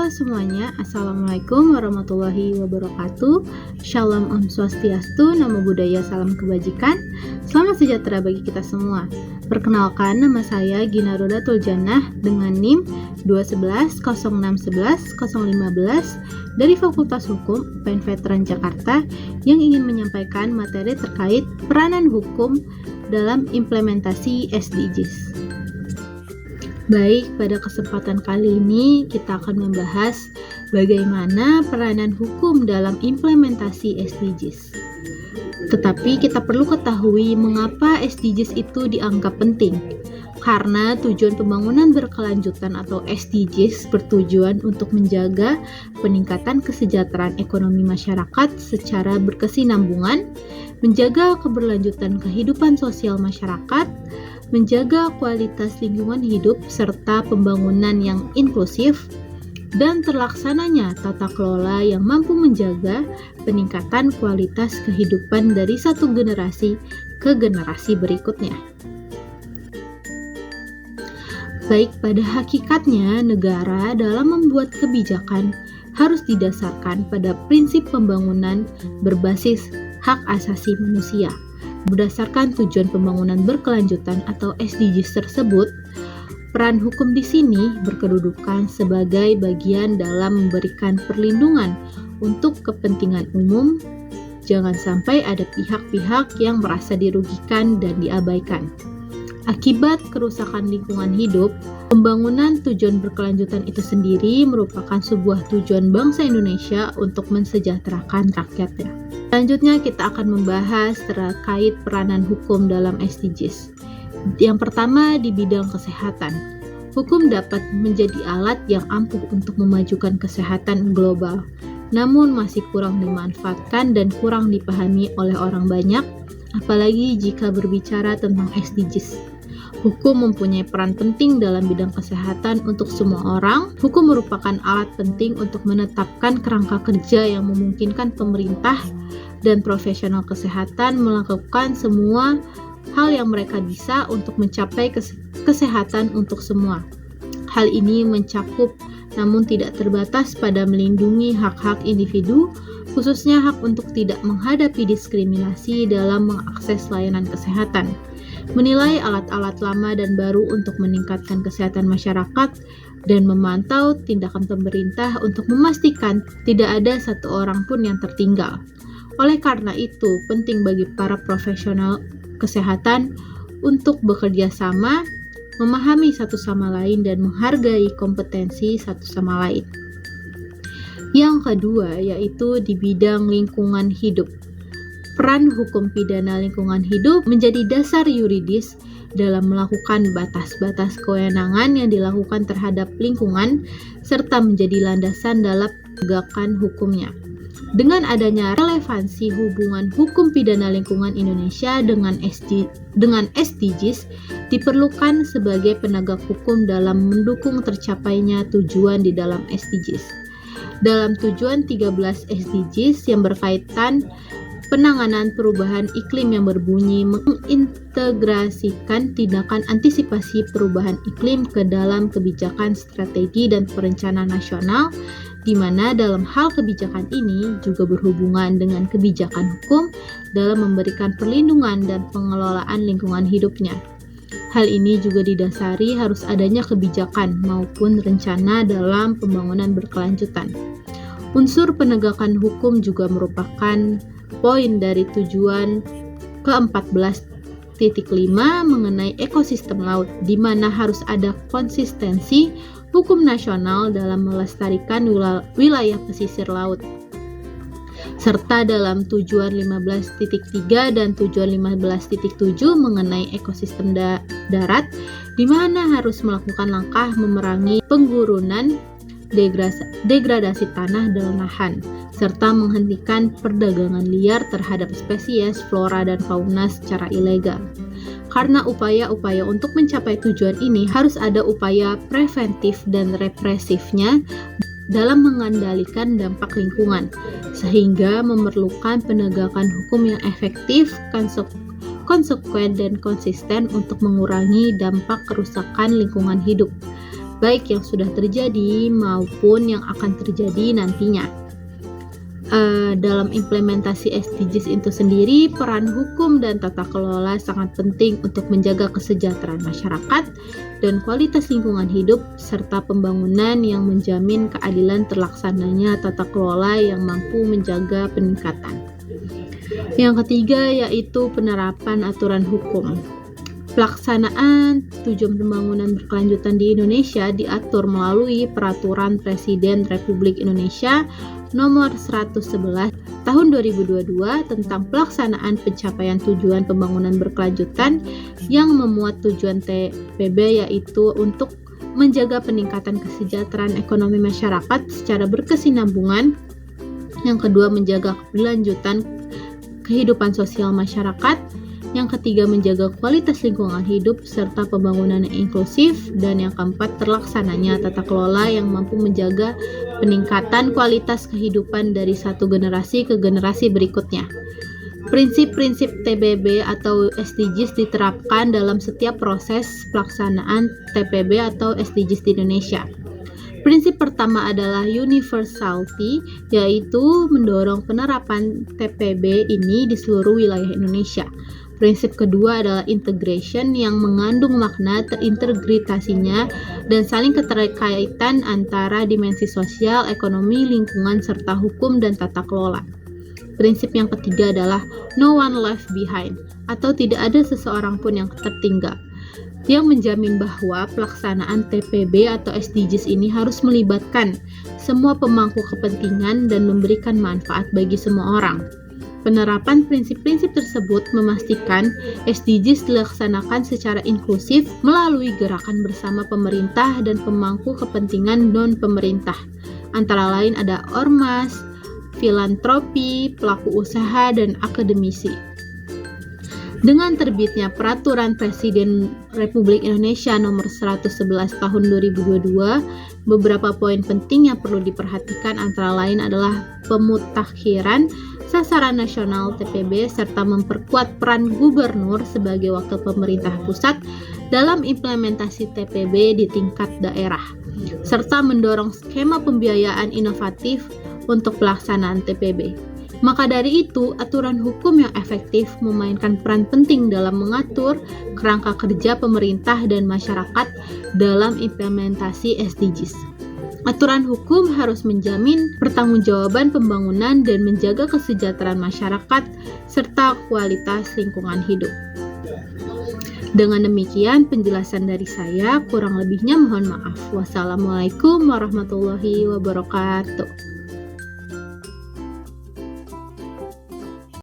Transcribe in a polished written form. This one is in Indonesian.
Halo semuanya, Assalamualaikum warahmatullahi wabarakatuh. Shalom Om Swastiastu, Namo Buddhaya, Salam Kebajikan. Selamat sejahtera bagi kita semua. Perkenalkan, nama saya Gina Rodatul Jannah dengan NIM 2110611-015 dari Fakultas Hukum UPN Veteran Jakarta yang ingin menyampaikan materi terkait peranan hukum dalam implementasi SDGs. Baik, pada kesempatan kali ini kita akan membahas bagaimana peranan hukum dalam implementasi SDGs. Tetapi kita perlu ketahui mengapa SDGs itu dianggap penting. Karena tujuan pembangunan berkelanjutan atau SDGs bertujuan untuk menjaga peningkatan kesejahteraan ekonomi masyarakat secara berkesinambungan, menjaga keberlanjutan kehidupan sosial masyarakat, menjaga kualitas lingkungan hidup serta pembangunan yang inklusif, dan terlaksananya tata kelola yang mampu menjaga peningkatan kualitas kehidupan dari satu generasi ke generasi berikutnya. Baik, pada hakikatnya negara dalam membuat kebijakan harus didasarkan pada prinsip pembangunan berbasis hak asasi manusia. Berdasarkan tujuan pembangunan berkelanjutan atau SDGs tersebut, peran hukum di sini berkedudukan sebagai bagian dalam memberikan perlindungan untuk kepentingan umum. Jangan sampai ada pihak-pihak yang merasa dirugikan dan diabaikan. Akibat kerusakan lingkungan hidup, pembangunan tujuan berkelanjutan itu sendiri merupakan sebuah tujuan bangsa Indonesia untuk mensejahterakan rakyatnya. Selanjutnya kita akan membahas terkait peranan hukum dalam SDGs. Yang pertama di bidang kesehatan. Hukum dapat menjadi alat yang ampuh untuk memajukan kesehatan global, namun masih kurang dimanfaatkan dan kurang dipahami oleh orang banyak, apalagi jika berbicara tentang SDGs. Hukum mempunyai peran penting dalam bidang kesehatan untuk semua orang. Hukum merupakan alat penting untuk menetapkan kerangka kerja yang memungkinkan pemerintah dan profesional kesehatan melakukan semua hal yang mereka bisa untuk mencapai kesehatan untuk semua. Hal ini mencakup namun tidak terbatas pada melindungi hak-hak individu, khususnya hak untuk tidak menghadapi diskriminasi dalam mengakses layanan kesehatan, menilai alat-alat lama dan baru untuk meningkatkan kesehatan masyarakat, dan memantau tindakan pemerintah untuk memastikan tidak ada satu orang pun yang tertinggal. Oleh karena itu, penting bagi para profesional kesehatan untuk bekerja sama, memahami satu sama lain, dan menghargai kompetensi satu sama lain. Yang kedua, yaitu di bidang lingkungan hidup. Peran hukum pidana lingkungan hidup menjadi dasar yuridis dalam melakukan batas-batas kewenangan yang dilakukan terhadap lingkungan serta menjadi landasan dalam penegakan hukumnya. Dengan adanya relevansi hubungan hukum pidana lingkungan Indonesia dengan SDGs diperlukan sebagai penegak hukum dalam mendukung tercapainya tujuan di dalam SDGs. Dalam tujuan 13 SDGs yang berkaitan penanganan perubahan iklim yang berbunyi mengintegrasikan tindakan antisipasi perubahan iklim ke dalam kebijakan strategi dan perencanaan nasional, di mana dalam hal kebijakan ini juga berhubungan dengan kebijakan hukum dalam memberikan perlindungan dan pengelolaan lingkungan hidupnya. Hal ini juga didasari harus adanya kebijakan maupun rencana dalam pembangunan berkelanjutan. Unsur penegakan hukum juga merupakan poin dari tujuan ke-14.5 mengenai ekosistem laut, di mana harus ada konsistensi hukum nasional dalam melestarikan wilayah pesisir laut. Serta dalam tujuan 15.3 dan tujuan 15.7 mengenai ekosistem darat, di mana harus melakukan langkah memerangi penggurunan, degradasi tanah dan lahan, serta menghentikan perdagangan liar terhadap spesies flora dan fauna secara ilegal. Karena upaya-upaya untuk mencapai tujuan ini harus ada upaya preventif dan represifnya dalam mengendalikan dampak lingkungan, sehingga memerlukan penegakan hukum yang efektif, konsekuen, dan konsisten untuk mengurangi dampak kerusakan lingkungan hidup. baik yang sudah terjadi maupun yang akan terjadi nantinya. Dalam implementasi SDGs itu sendiri, peran hukum dan tata kelola sangat penting untuk menjaga kesejahteraan masyarakat dan kualitas lingkungan hidup, serta pembangunan yang menjamin keadilan terlaksananya tata kelola yang mampu menjaga peningkatan. Yang ketiga yaitu penerapan aturan hukum. Pelaksanaan tujuan pembangunan berkelanjutan di Indonesia diatur melalui Peraturan Presiden Republik Indonesia Nomor 111 Tahun 2022 tentang pelaksanaan pencapaian tujuan pembangunan berkelanjutan yang memuat tujuan TPB, yaitu untuk menjaga peningkatan kesejahteraan ekonomi masyarakat secara berkesinambungan. Yang kedua, menjaga keberlanjutan kehidupan sosial masyarakat. Yang ketiga, menjaga kualitas lingkungan hidup serta pembangunan yang inklusif. Dan yang keempat, terlaksananya tata kelola yang mampu menjaga peningkatan kualitas kehidupan dari satu generasi ke generasi berikutnya. Prinsip-prinsip TPB atau SDGs diterapkan dalam setiap proses pelaksanaan TPB atau SDGs di Indonesia. Prinsip pertama adalah universality, yaitu mendorong penerapan TPB ini di seluruh wilayah Indonesia. Prinsip kedua adalah integration, yang mengandung makna terintegrasinya dan saling keterkaitan antara dimensi sosial, ekonomi, lingkungan, serta hukum dan tata kelola. Prinsip yang ketiga adalah no one left behind, atau tidak ada seseorang pun yang tertinggal, yang menjamin bahwa pelaksanaan TPB atau SDGs ini harus melibatkan semua pemangku kepentingan dan memberikan manfaat bagi semua orang. Penerapan prinsip-prinsip tersebut memastikan SDGs dilaksanakan secara inklusif melalui gerakan bersama pemerintah dan pemangku kepentingan non-pemerintah. Antara lain ada ormas, filantropi, pelaku usaha, dan akademisi. Dengan terbitnya Peraturan Presiden Republik Indonesia Nomor 111 Tahun 2022, beberapa poin penting yang perlu diperhatikan antara lain adalah pemutakhiran sasaran nasional TPB serta memperkuat peran gubernur sebagai wakil pemerintah pusat dalam implementasi TPB di tingkat daerah, serta mendorong skema pembiayaan inovatif untuk pelaksanaan TPB. Maka dari itu, aturan hukum yang efektif memainkan peran penting dalam mengatur kerangka kerja pemerintah dan masyarakat dalam implementasi SDGs. Aturan hukum harus menjamin pertanggungjawaban pembangunan dan menjaga kesejahteraan masyarakat serta kualitas lingkungan hidup. Dengan demikian penjelasan dari saya, kurang lebihnya mohon maaf. Wassalamualaikum warahmatullahi wabarakatuh.